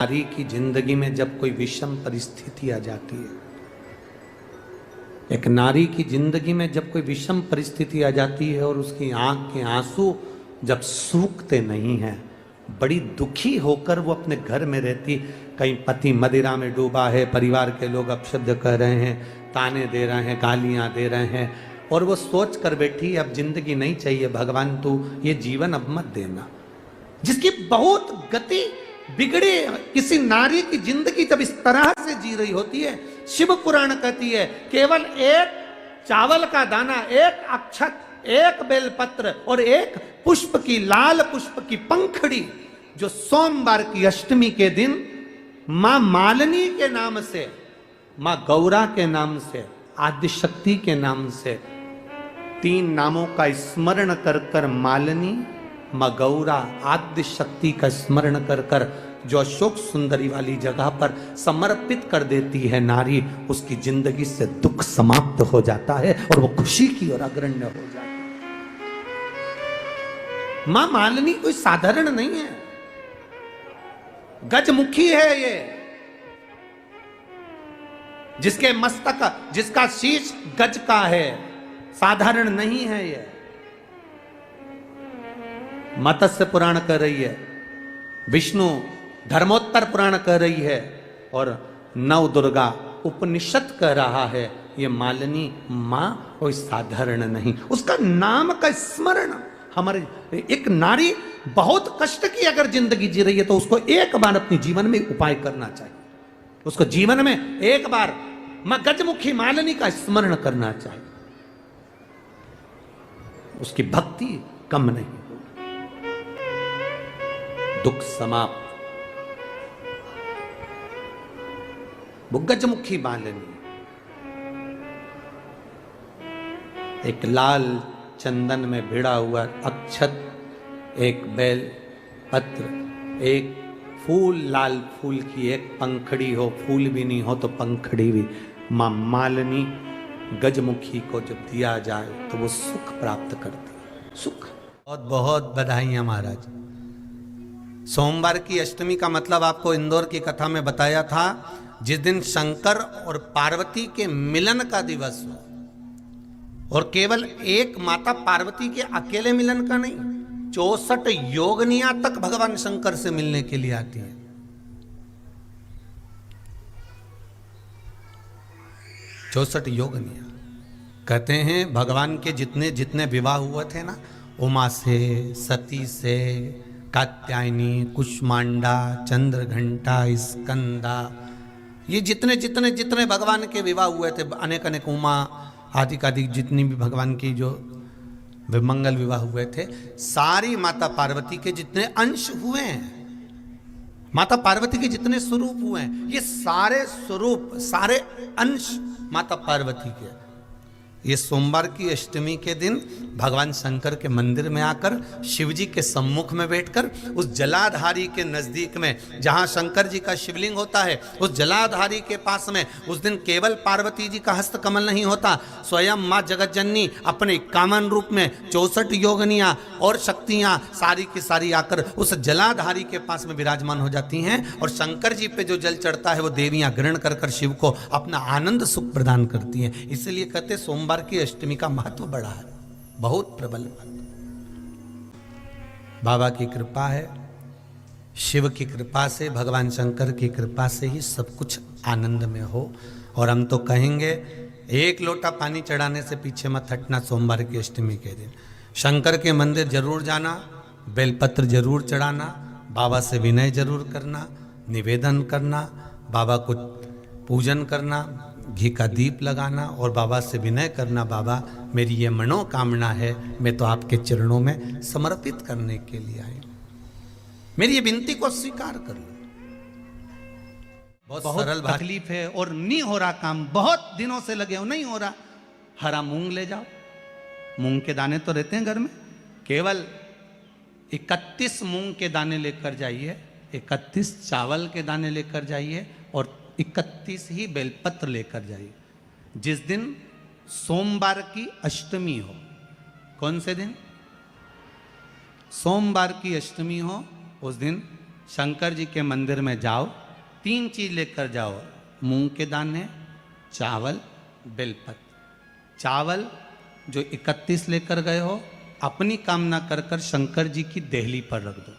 नारी की जिंदगी में जब कोई विषम परिस्थिति आ जाती है, एक नारी की जिंदगी में जब कोई विषम परिस्थिति आ जाती है और उसकी आंख के आंसू जब सूखते नहीं हैं, बड़ी दुखी होकर वो अपने घर में रहती, कहीं पति मदिरा में डूबा है, परिवार के लोग अपशब्द कह रहे हैं, ताने दे रहे हैं, गालियां दे रहे हैं, और वो सोच कर बैठी अब जिंदगी नहीं चाहिए, भगवान तू ये जीवन अब मत देना। जिसकी बहुत गति बिगड़े किसी नारी की जिंदगी जब इस तरह से जी रही होती है, शिव पुराण कहती है केवल एक चावल का दाना, एक अक्षत, एक बेलपत्र और एक पुष्प की, लाल पुष्प की पंखड़ी, जो सोमवार की अष्टमी के दिन मां मालिनी के नाम से, मां गौरा के नाम से, आदिशक्ति के नाम से, तीन नामों का स्मरण कर कर मालिनी, मां गौरा, आद्य शक्ति का स्मरण कर कर जो अशोक सुंदरी वाली जगह पर समर्पित कर देती है नारी, उसकी जिंदगी से दुख समाप्त हो जाता है और वो खुशी की ओर अग्रण्य हो जाती है। मां मालिनी कोई साधारण नहीं है, गजमुखी है ये, जिसके मस्तक, जिसका शीश गज का है, साधारण नहीं है ये। मत्स्य पुराण कह रही है, विष्णु धर्मोत्तर पुराण कह रही है, और नव दुर्गा उपनिषद कह रहा है, ये मालिनी मां कोई साधारण नहीं। उसका नाम का स्मरण हमारे, एक नारी बहुत कष्ट की अगर जिंदगी जी रही है तो उसको एक बार अपने जीवन में उपाय करना चाहिए, उसको जीवन में एक बार मां गजमुखी मालिनी का स्मरण करना चाहिए, उसकी भक्ति कम नहीं, दुख समाप्त। वो गजमुखी मालिनी एक लाल चंदन में भिड़ा हुआ अक्षत, एक बेल पत्र, एक फूल, लाल फूल की एक पंखड़ी हो, फूल भी नहीं हो तो पंखड़ी भी, मां मालिनी गजमुखी को जब दिया जाए तो वो सुख प्राप्त करती है, सुख। बहुत बहुत बधाइयां महाराज। सोमवार की अष्टमी का मतलब आपको इंदौर की कथा में बताया था, जिस दिन शंकर और पार्वती के मिलन का दिवस हो, और केवल एक माता पार्वती के अकेले मिलन का नहीं, 64 योगनियां तक भगवान शंकर से मिलने के लिए आती हैं। 64 योगनियां कहते हैं भगवान के जितने जितने विवाह हुए थे ना, उमा से, सती से, कात्यायनी, कुष्मांडा, चंद्रघंटा, स्कंदा, ये जितने जितने जितने भगवान के विवाह हुए थे, अनेक अनेक उमा आदि आदि जितनी भी भगवान की जो विमंगल विवाह हुए थे, सारी माता पार्वती के जितने अंश हुए हैं, माता पार्वती के जितने स्वरूप हुए हैं, ये सारे स्वरूप, सारे अंश माता पार्वती के। ये सोमवार की अष्टमी के दिन भगवान शंकर के मंदिर में आकर, शिव जी के सम्मुख में बैठकर, उस जलाधारी के नजदीक में जहां शंकर जी का शिवलिंग होता है, उस जलाधारी के पास में उस दिन केवल पार्वती जी का हस्त कमल नहीं होता, स्वयं मां जगतजननी अपने कामन रूप में 64 योगनियां और शक्तियां सारी की सारी आकर उस जलाधारी के पास में विराजमान हो जाती हैं, और शंकर जी पे जो जल चढ़ता है वो देवियां ग्रहण कर कर शिव को अपना आनंद सुख प्रदान करती हैं। इसलिए कहते सोमवार की अष्टमी का महत्व बड़ा है, बहुत प्रबल। बाबा की कृपा है, शिव की कृपा से, भगवान शंकर की कृपा से ही सब कुछ आनंद में हो। और हम तो कहेंगे एक लोटा पानी चढ़ाने से पीछे मत हटना। सोमवार की अष्टमी के दिन शंकर के मंदिर जरूर जाना, बेलपत्र जरूर चढ़ाना, बाबा से विनय जरूर करना, निवेदन करना, बाबा को पूजन करना, घी का दीप लगाना और बाबा से विनय करना, बाबा मेरी ये मनोकामना है, मैं तो आपके चरणों में समर्पित करने के लिए आई, मेरी ये विनती को स्वीकार कर लो। बहुत सरल तकलीफ है और नहीं हो रहा काम, बहुत दिनों से लगे हो, नहीं हो रहा, हरा मूंग ले जाओ, मूंग के दाने तो रहते हैं घर में, केवल 31 मूंग के दाने लेकर जाइए, 31 चावल के दाने लेकर जाइए और 31 ही बेलपत्र लेकर जाइए। जिस दिन सोमवार की अष्टमी हो, कौन से दिन? सोमवार की अष्टमी हो, उस दिन शंकर जी के मंदिर में जाओ, 3 चीज लेकर जाओ, मूंग के दाने, चावल, बेलपत्र। चावल जो 31 लेकर गए हो, अपनी कामना कर कर शंकर जी की देहली पर रख दो,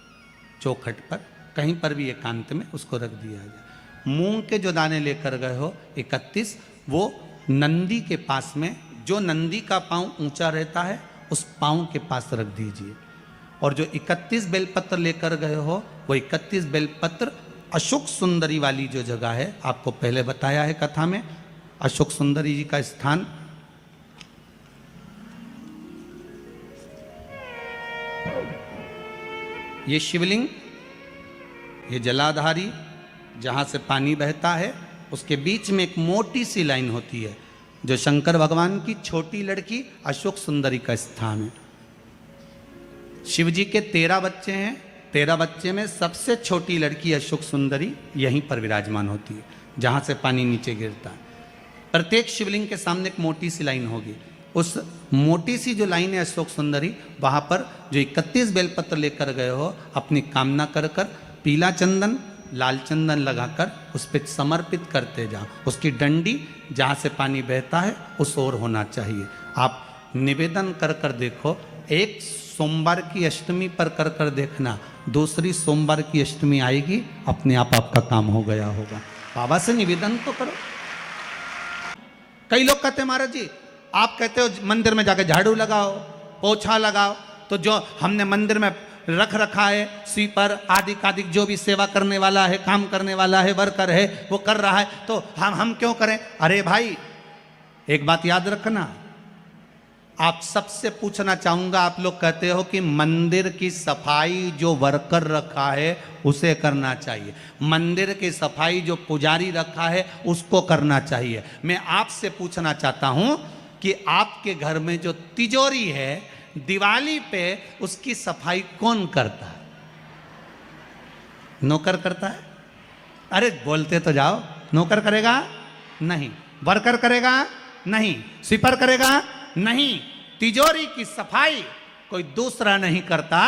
चौखट पर, कहीं पर भी एकांत में उसको रख दिया जाए। मूंग के जो दाने लेकर गए हो 31, वो नंदी के पास में, जो नंदी का पांव ऊंचा रहता है उस पांव के पास रख दीजिए। और जो 31 बेलपत्र लेकर गए हो, वो 31 बेलपत्र अशोक सुंदरी वाली जो जगह है, आपको पहले बताया है कथा में, अशोक सुंदरी जी का स्थान ये शिवलिंग, ये जलाधारी जहाँ से पानी बहता है, उसके बीच में एक मोटी सी लाइन होती है, जो शंकर भगवान की छोटी लड़की अशोक सुंदरी का स्थान है। शिव जी के 13 बच्चे हैं, 13 बच्चे में सबसे छोटी लड़की अशोक सुंदरी यहीं पर विराजमान होती है, जहाँ से पानी नीचे गिरता है। प्रत्येक शिवलिंग के सामने एक मोटी सी लाइन होगी, उस मोटी सी जो लाइन है अशोक सुंदरी, वहाँ पर जो 31 बेलपत्र लेकर गए हो, अपनी कामना कर कर पीला चंदन, लाल चंदन लगाकर उस पर समर्पित करते जाओ। उसकी डंडी जहाँ से पानी बहता है उस ओर होना चाहिए। आप निवेदन कर कर देखो, एक सोमवार की अष्टमी पर कर कर देखना, दूसरी सोमवार की अष्टमी आएगी, अपने आप आपका काम हो गया होगा। बाबा से निवेदन तो करो। कई लोग कहते हैं महाराज जी, आप कहते हो मंदिर में जाकर झाड़ू लगाओ, पोछा लगाओ, तो जो हमने मंदिर में रख रखा है स्वीपर आदि आदि, जो भी सेवा करने वाला है, काम करने वाला है, वर्कर है, वो कर रहा है, तो हम क्यों करें? अरे भाई, एक बात याद रखना, आप सबसे पूछना चाहूंगा, आप लोग कहते हो कि मंदिर की सफाई जो वर्कर रखा है उसे करना चाहिए, मंदिर की सफाई जो पुजारी रखा है उसको करना चाहिए। मैं आपसे पूछना चाहता हूं कि आपके घर में जो तिजोरी है, दिवाली पे उसकी सफाई कौन करता है? नौकर करता है? अरे बोलते तो जाओ। नौकर करेगा? नहीं। वर्कर करेगा? नहीं। स्वीपर करेगा? नहीं। तिजोरी की सफाई कोई दूसरा नहीं करता,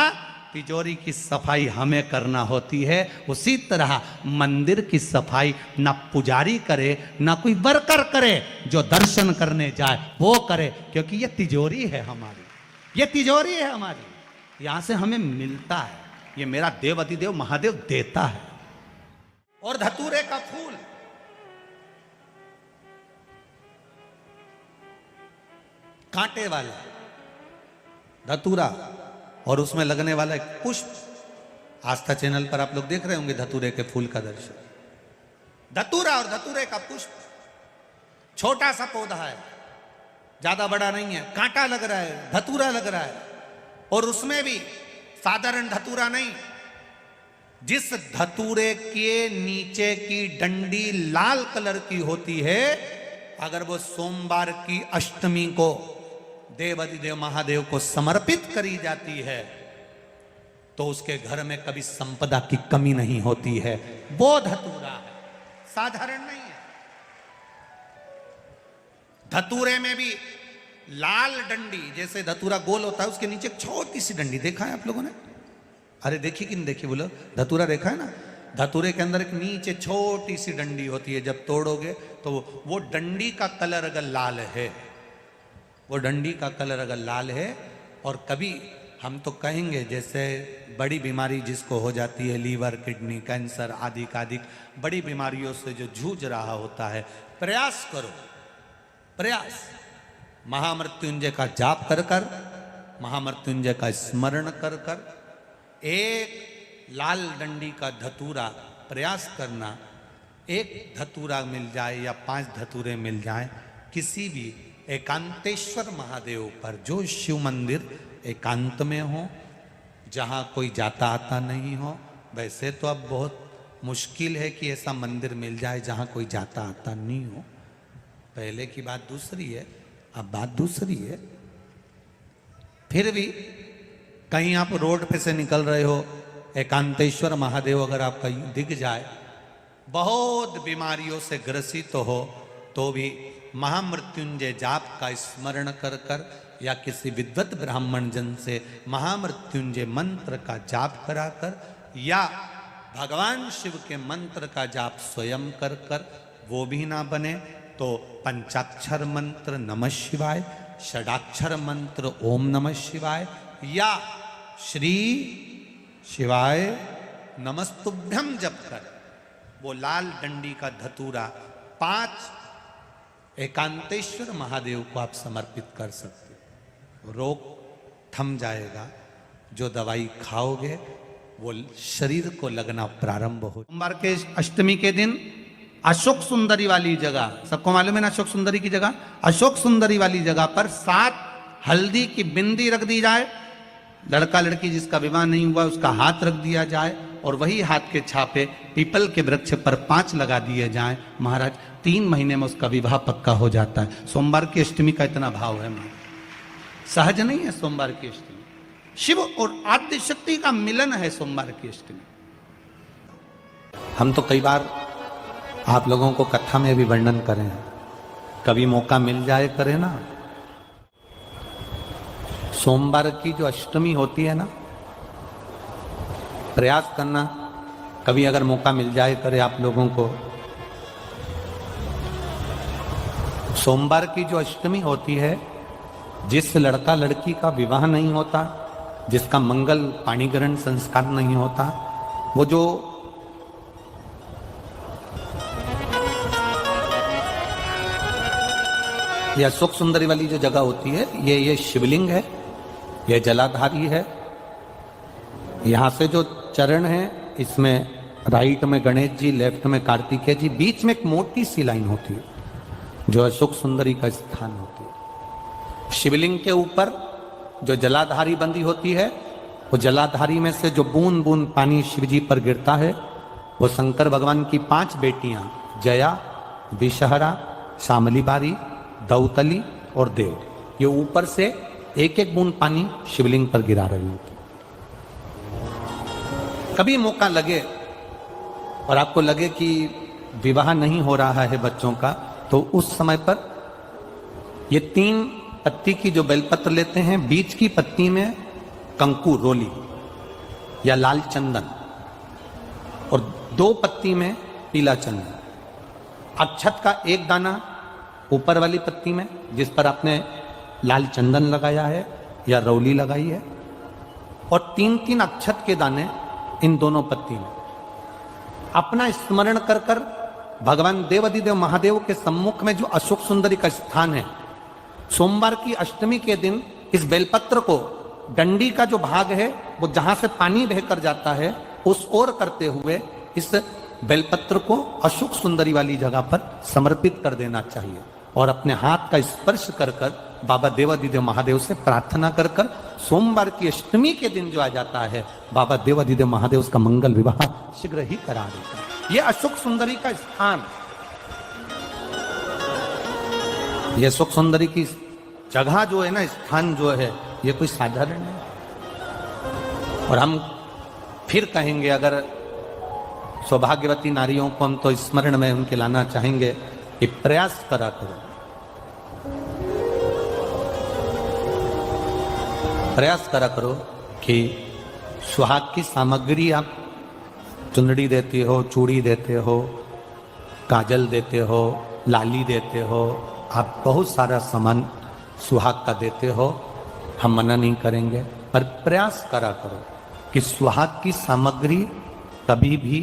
तिजोरी की सफाई हमें करना होती है। उसी तरह मंदिर की सफाई ना पुजारी करे, ना कोई वर्कर करे, जो दर्शन करने जाए वो करे, क्योंकि ये तिजोरी है हमारी, ये तिजोरी है हमारी, यहां से हमें मिलता है, ये मेरा देव अधिदेव महादेव देता है। और धतूरे का फूल, कांटे वाला धतूरा, और उसमें लगने वाला एक पुष्प, आस्था चैनल पर आप लोग देख रहे होंगे धतूरे के फूल का दर्शन। धतूरा और धतूरे का पुष्प, छोटा सा पौधा है, ज्यादा बड़ा नहीं है, कांटा लग रहा है, धतूरा लग रहा है, और उसमें भी साधारण धतूरा नहीं, जिस धतूरे के नीचे की डंडी लाल कलर की होती है, अगर वो सोमवार की अष्टमी को देव अधिदेव महादेव को समर्पित करी जाती है, तो उसके घर में कभी संपदा की कमी नहीं होती है। वो धतूरा है, साधारण नहीं है। धतूरे में भी लाल डंडी, जैसे धतूरा गोल होता है, उसके नीचे एक छोटी सी डंडी, देखा है आप लोगों ने? अरे देखी कि नहीं देखी बोलो? धतूरा देखा है ना? धतूरे के अंदर एक नीचे छोटी सी डंडी होती है, जब तोड़ोगे तो वो डंडी का कलर अगर लाल है, वो डंडी का कलर अगर लाल है, और कभी हम तो कहेंगे जैसे बड़ी बीमारी जिसको हो जाती है, लीवर, किडनी, कैंसर आदि आदि बड़ी बीमारियों से जो जूझ रहा होता है, प्रयास करो, प्रयास, महामृत्युंजय का जाप कर कर, महामृत्युंजय का स्मरण कर कर, एक लाल डंडी का धतूरा प्रयास करना, एक धतूरा मिल जाए या 5 धतूरे मिल जाए किसी भी एकांतेश्वर महादेव पर, जो शिव मंदिर एकांत में हो, जहाँ कोई जाता आता नहीं हो। वैसे तो अब बहुत मुश्किल है कि ऐसा मंदिर मिल जाए जहाँ कोई जाता आता नहीं हो, पहले की बात दूसरी है, अब बात दूसरी है। फिर भी कहीं आप रोड पे से निकल रहे हो, एकांतेश्वर महादेव अगर आपका दिख जाए, बहुत बीमारियों से ग्रसित हो, तो भी महामृत्युंजय जाप का स्मरण कर कर या किसी विद्वत ब्राह्मण जन से महामृत्युंजय मंत्र का जाप कराकर, या भगवान शिव के मंत्र का जाप स्वयं कर कर वो भी ना बने तो पंचाक्षर मंत्र नमः शिवाय, षडाक्षर मंत्र ओम नमः शिवाय या श्री शिवाय नमस्तुभ्यम जप कर वो लाल डंडी का धतूरा 5 एकांतेश्वर महादेव को आप समर्पित कर सकते हो। रोग थम जाएगा। जो दवाई खाओगे वो शरीर को लगना प्रारंभ हो। सोमवार के अष्टमी के दिन अशोक सुंदरी वाली जगह, सबको मालूम है ना अशोक सुंदरी की जगह, अशोक सुंदरी वाली जगह पर 7 हल्दी की बिंदी रख दी जाए। लड़का लड़की जिसका विवाह नहीं हुआ उसका हाथ रख दिया जाए और वही हाथ के छापे पीपल के वृक्ष पर 5 लगा दिए जाएं। महाराज 3 महीने में उसका विवाह पक्का हो जाता है। सोमवार की अष्टमी का इतना भाव है महाराज, सहज नहीं है सोमवार की अष्टमी। शिव और आद्य शक्ति का मिलन है सोमवार की अष्टमी। हम तो कई बार आप लोगों को कथा में भी वर्णन करें, कभी मौका मिल जाए करें ना। सोमवार की जो अष्टमी होती है ना, प्रयास करना कभी अगर मौका मिल जाए करे आप लोगों को। सोमवार की जो अष्टमी होती है, जिस लड़का लड़की का विवाह नहीं होता, जिसका मंगल पाणीग्रहण संस्कार नहीं होता, वो जो यह अशोक सुंदरी वाली जो जगह होती है, ये शिवलिंग है, यह जलाधारी है। यहां से जो चरण है इसमें राइट में गणेश जी, लेफ्ट में कार्तिकेय जी, बीच में एक मोटी सी लाइन होती है जो अशोक सुंदरी का स्थान होती है। शिवलिंग के ऊपर जो जलाधारी बंदी होती है, वो जलाधारी में से जो बूंद बूंद पानी शिव जी पर गिरता है वो शंकर भगवान की 5 बेटियां जया, विषहरा, शामली बारी, दौतली और देव, ये ऊपर से एक एक बूंद पानी शिवलिंग पर गिरा रही होती। कभी मौका लगे और आपको लगे कि विवाह नहीं हो रहा है बच्चों का, तो उस समय पर ये 3 पत्ती की जो बेलपत्र लेते हैं, बीच की पत्ती में कंकु रोली या लाल चंदन और 2 पत्ती में पीला चंदन, अक्षत का 1 दाना ऊपर वाली पत्ती में जिस पर आपने लाल चंदन लगाया है या रौली लगाई है, और 3-3 अक्षत के दाने इन दोनों पत्ती में। अपना स्मरण कर कर भगवान देवाधिदेव महादेव के सम्मुख में जो अशोक सुंदरी का स्थान है, सोमवार की अष्टमी के दिन इस बेलपत्र को, डंडी का जो भाग है वो जहां से पानी बहकर जाता है उस ओर करते हुए इस बेलपत्र को अशोक सुंदरी वाली जगह पर समर्पित कर देना चाहिए और अपने हाथ का स्पर्श कर कर बाबा देवाधिदेव महादेव से प्रार्थना कर कर सोमवार की अष्टमी के दिन जो आ जाता है, बाबा देवाधिदेव महादेव उसका मंगल विवाह शीघ्र ही करा देता है। ये अशोक सुंदरी का स्थान, ये अशोक सुंदरी की जगह जो है ना, स्थान जो है, ये कोई साधारण नहीं। और हम फिर कहेंगे, अगर सौभाग्यवती नारियों को हम तो स्मरण में उनके लाना चाहेंगे कि प्रयास करा करो, प्रयास करा करो कि सुहाग की सामग्री आप चुंदड़ी देते हो, चूड़ी देते हो, काजल देते हो, लाली देते हो, आप बहुत सारा सामान सुहाग का देते हो, हम मना नहीं करेंगे, पर प्रयास करा करो कि सुहाग की सामग्री कभी भी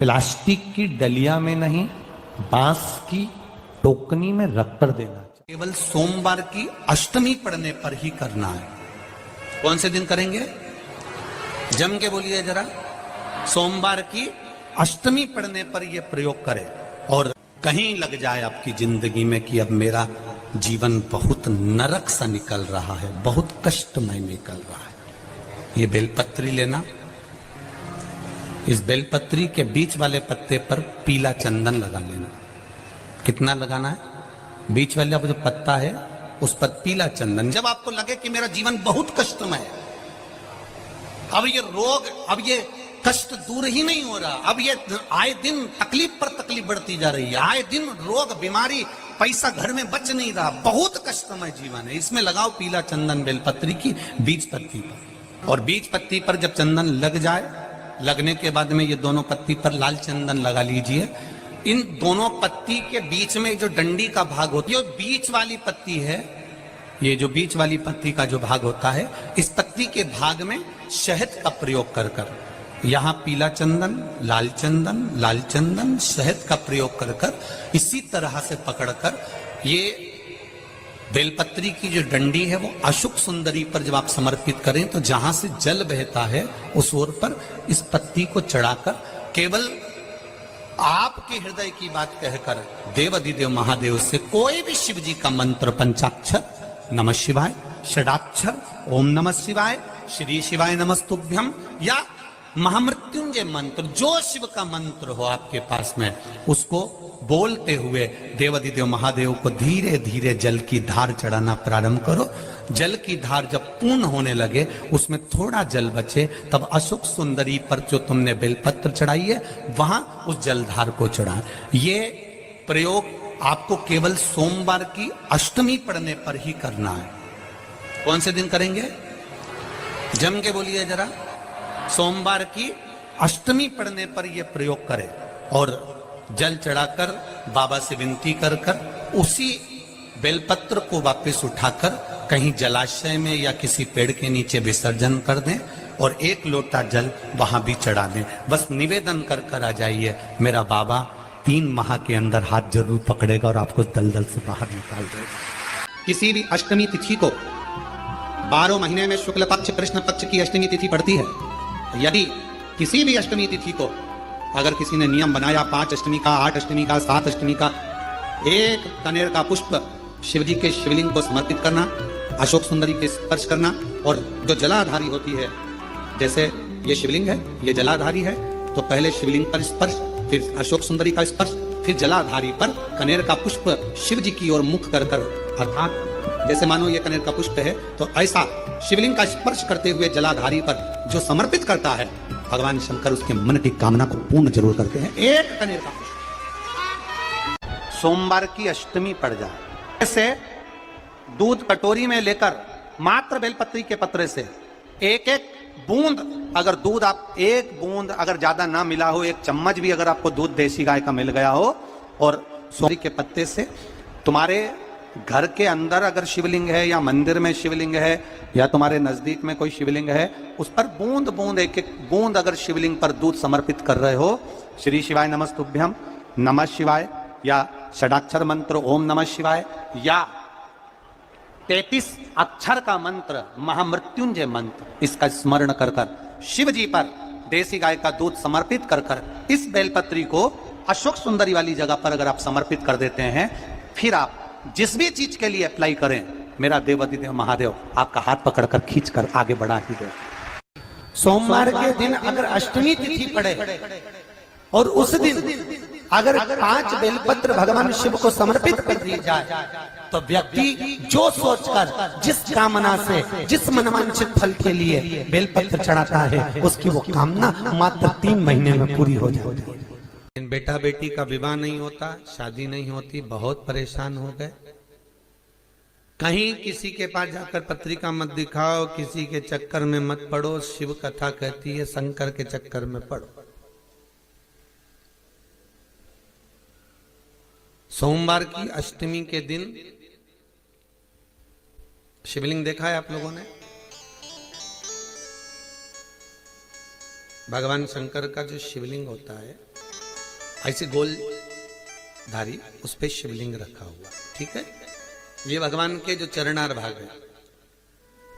प्लास्टिक की डलिया में नहीं, बांस की टोकनी में रखकर देना चाहिए। केवल सोमवार की अष्टमी पड़ने पर ही करना है। कौन से दिन करेंगे? जम के बोलिए जरा। सोमवार की अष्टमी पड़ने पर यह प्रयोग करें। और कहीं लग जाए आपकी जिंदगी में कि अब मेरा जीवन बहुत नरक सा निकल रहा है, बहुत कष्टमय निकल रहा है, ये बेलपत्री लेना, इस बेलपत्री के बीच वाले पत्ते पर पीला चंदन लगा लेना। कितना लगाना है? बीच वाला जो पत्ता है उस पर पीला चंदन। जब आपको लगे कि मेरा जीवन बहुत कष्टमय है, अब ये रोग, अब ये कष्ट दूर ही नहीं हो रहा, अब ये आए दिन तकलीफ पर तकलीफ बढ़ती जा रही है, आए दिन रोग, बीमारी, पैसा घर में बच नहीं रहा, बहुत कष्टमय जीवन है, इसमें लगाओ पीला चंदन बेलपत्री की बीज पत्ती पर। और बीज पत्ती पर जब चंदन लग जाए, लगने के बाद में ये दोनों पत्ती पर लाल चंदन लगा लीजिए। इन दोनों पत्ती के बीच में जो डंडी का भाग होती है, बीच वाली पत्ती है, ये जो बीच वाली पत्ती का जो भाग होता है, इस पत्ती के भाग में शहद का प्रयोग कर कर, यहाँ पीला चंदन, लाल चंदन, शहद का प्रयोग कर कर, इसी तरह से पकड़कर ये बेलपत्री की जो डंडी है वो अशुक सुंदरी पर जब आप समर्पित करें तो जहां से जल बहता है उस ओर पर इस पत्ती को चढ़ाकर केवल आपके हृदय की बात कहकर देवाधिदेव महादेव से कोई भी शिव जी का मंत्र, पंचाक्षर, नमः शिवाय, षडाक्षर, ओम नमः शिवाय, श्री शिवाय नमस्तुभ्यम, या महामृत्युंजय मंत्र, जो शिव का मंत्र हो आपके पास में, उसको बोलते हुए देवाधिदेव महादेव को धीरे धीरे जल की धार चढ़ाना प्रारंभ करो। जल की धार जब पूर्ण होने लगे, उसमें थोड़ा जल बचे, तब अशोक सुंदरी पर जो तुमने बेलपत्र चढ़ाई है वहां उस जलधार को चढ़ा। ये प्रयोग आपको केवल सोमवार की अष्टमी पढ़ने पर ही करना है। कौन से दिन करेंगे? जम के बोलिए जरा। सोमवार की अष्टमी पढ़ने पर यह प्रयोग करें और जल चढ़ाकर बाबा से विनती कर कर उसी बेलपत्र को वापस उठाकर कहीं जलाशय में या किसी पेड़ के नीचे विसर्जन कर दें और एक लोटा जल वहां भी चढ़ा दें। बस निवेदन कर कर आ जाइए, मेरा बाबा 3 माह के अंदर हाथ जरूर पकड़ेगा और आपको दलदल से बाहर निकाल देगा। किसी भी अष्टमी तिथि को 12 महीने में शुक्ल पक्ष कृष्ण पक्ष की अष्टमी तिथि पड़ती है। यदि किसी भी अष्टमी तिथि को अगर किसी ने नियम बनाया 5 अष्टमी का, 8 अष्टमी का, 7 अष्टमी का, एक कनेर का पुष्प शिव जी के शिवलिंग को समर्पित करना, अशोक सुंदरी के स्पर्श करना, और जो जलाधारी होती है, जैसे ये शिवलिंग है, ये जलाधारी है, तो पहले शिवलिंग पर स्पर्श, फिर अशोक सुंदरी का स्पर्श, फिर जलाधारी पर कनेर का पुष्प शिव जी की ओर मुख कर कर, अर्थात जैसे मानो ये कनेर का पुष्प है तो ऐसा शिवलिंग का स्पर्श करते हुए जलाधारी पर जो समर्पित करता है, भगवान शंकर उसके मन की कामना को पूर्ण जरूर करते हैं। एक कनेर का पुष्प सोमवार की अष्टमी पड़ जाए, ऐसे दूध कटोरी में लेकर मात्र बेलपत्री के पत्रे से एक एक बूंद, अगर दूध आप एक बूंद अगर ज्यादा ना मिला हो, 1 चम्मच भी अगर आपको दूध देसी गाय का मिल गया हो, और सोरी के पत्ते से तुम्हारे घर के अंदर अगर शिवलिंग है या मंदिर में शिवलिंग है या तुम्हारे नजदीक में कोई शिवलिंग है, उस पर बूंद बूंद एक एक बूंद अगर शिवलिंग पर दूध समर्पित कर रहे हो, श्री शिवाय नमस्तुभ्यम, नमः शिवाय, या षडाक्षर मंत्र ओम नमः शिवाय, या 33 अक्षर का मंत्र महामृत्युंजय मंत्र, इसका स्मरण कर कर शिव जी पर देसी गाय का दूध समर्पित कर कर इस बेलपत्री को अशोक सुंदरी वाली जगह पर अगर आप समर्पित कर देते हैं, फिर आप जिस भी चीज के लिए अप्लाई करें, मेरा देवाधिदेव महादेव आपका हाथ पकड़कर खींचकर आगे बढ़ा ही दे। सोमवार के दिन अगर अष्टमी तिथि पड़े और उस दिन अगर 5 बेलपत्र भगवान शिव को समर्पित कर दी जाए, तो व्यक्ति जो सोचकर जिस कामना से, जिस मनवांछित फल के लिए बेलपत्र चढ़ाता है, उसकी वो कामना मात्र 3 महीने में पूरी हो जाती है। बेटा बेटी का विवाह नहीं होता, शादी नहीं होती, बहुत परेशान हो गए। कहीं किसी के पास जाकर पत्रिका मत दिखाओ, किसी के चक्कर में मत पड़ो। शिव कथा कहती है शंकर के चक्कर में पड़ो। सोमवार की अष्टमी के दिन शिवलिंग देखा है आप लोगों ने? भगवान शंकर का जो शिवलिंग होता है, ऐसे गोल धारी, उस पे शिवलिंग रखा हुआ, ठीक है। ये भगवान के जो चरणार भाग है,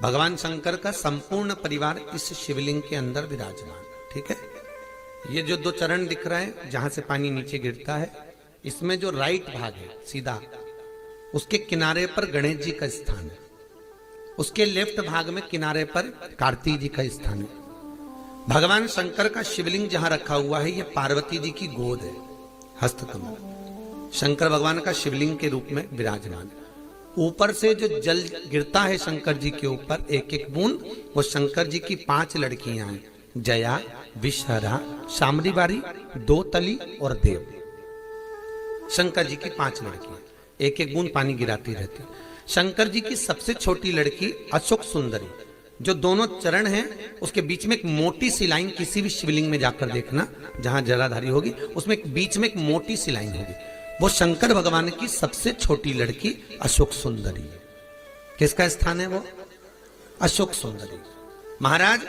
भगवान शंकर का संपूर्ण परिवार इस शिवलिंग के अंदर विराजमान, ठीक है। ये जो 2 चरण दिख रहे हैं जहां से पानी नीचे गिरता है, इसमें जो राइट भाग है सीधा, उसके किनारे पर गणेश जी का स्थान है, उसके लेफ्ट भाग में किनारे पर कार्तिक जी का स्थान है। भगवान शंकर का शिवलिंग जहां रखा हुआ है, ये पार्वती जी की गोद है, हस्तकमल। शंकर भगवान का शिवलिंग के रूप में विराजमान है। ऊपर से जो जल गिरता है शंकर जी के ऊपर, एक एक बूंद, वो शंकर जी की 5 लड़कियां हैं, जया, विषहरा, शामरीबारी, 2 तली और देव। शंकर जी की 5 लड़कियां, एक एक बूंद पानी गिराती रहती। शंकर जी की सबसे छोटी लड़की अशोक सुंदरी, जो दोनों चरण हैं उसके बीच में एक मोटी सी लाइन, किसी भी शिवलिंग में जाकर देखना जहां जलाधारी होगी, उसमें एक बीच में एक मोटी सी लाइन होगी, वो शंकर भगवान की सबसे छोटी लड़की अशोक सुंदरी है। किसका स्थान है वो? अशोक सुंदरी। महाराज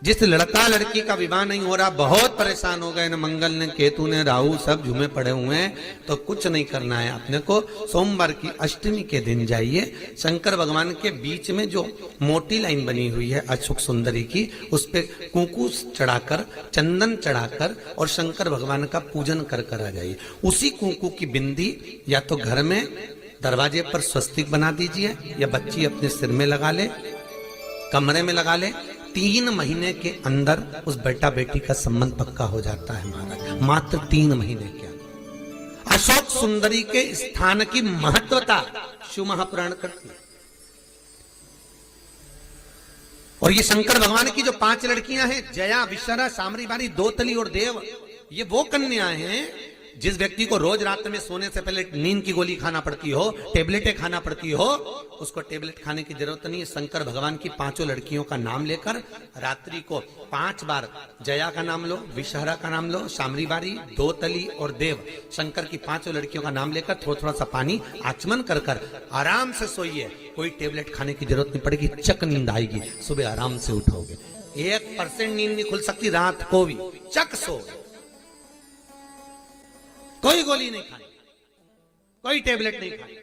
जिस लड़का लड़की का विवाह नहीं हो रहा, बहुत परेशान हो गए, न मंगल ने केतु ने राहु सब झूमे पड़े हुए हैं, तो कुछ नहीं करना है अपने को। सोमवार की अष्टमी के दिन जाइए, शंकर भगवान के बीच में जो मोटी लाइन बनी हुई है अशोक सुंदरी की, उस पे कुंकू चढ़ाकर, चंदन चढ़ाकर और शंकर भगवान का पूजन कर कर आ जाइए। उसी कुंकू की बिंदी या तो घर में दरवाजे पर स्वस्तिक बना दीजिए, या बच्ची अपने सिर में लगा ले, कमरे में लगा ले। 3 महीने के अंदर उस बेटा बेटी का संबंध पक्का हो जाता है महाराज, मात्र 3 महीने के अंदर। अशोक सुंदरी के स्थान की महत्वता शिव महापुराण करती है। और ये शंकर भगवान की जो 5 लड़कियां हैं, जया, विशरा, सामरी बारी, दोतली और देव, ये वो कन्याएं हैं जिस व्यक्ति को रोज रात में सोने से पहले नींद की गोली खाना पड़ती हो, टेबलेटें खाना पड़ती हो, उसको टेबलेट खाने की जरूरत नहीं है। शंकर भगवान की 5 लड़कियों का नाम लेकर रात्रि को 5 बार जया का नाम लो, विषहरा का नाम लो, शामरी बारी, दोतली और देव, शंकर की 5 लड़कियों का नाम लेकर थोड़ा थोड़ा सा पानी आचमन कर कर आराम से सोइए। कोई टेबलेट खाने की जरूरत नहीं पड़ेगी, चक नींद आएगी, सुबह आराम से उठोगे। 1% नींद नहीं खुल सकती रात को भी, चक सो। कोई गोली नहीं खानी, कोई टेबलेट नहीं खानी।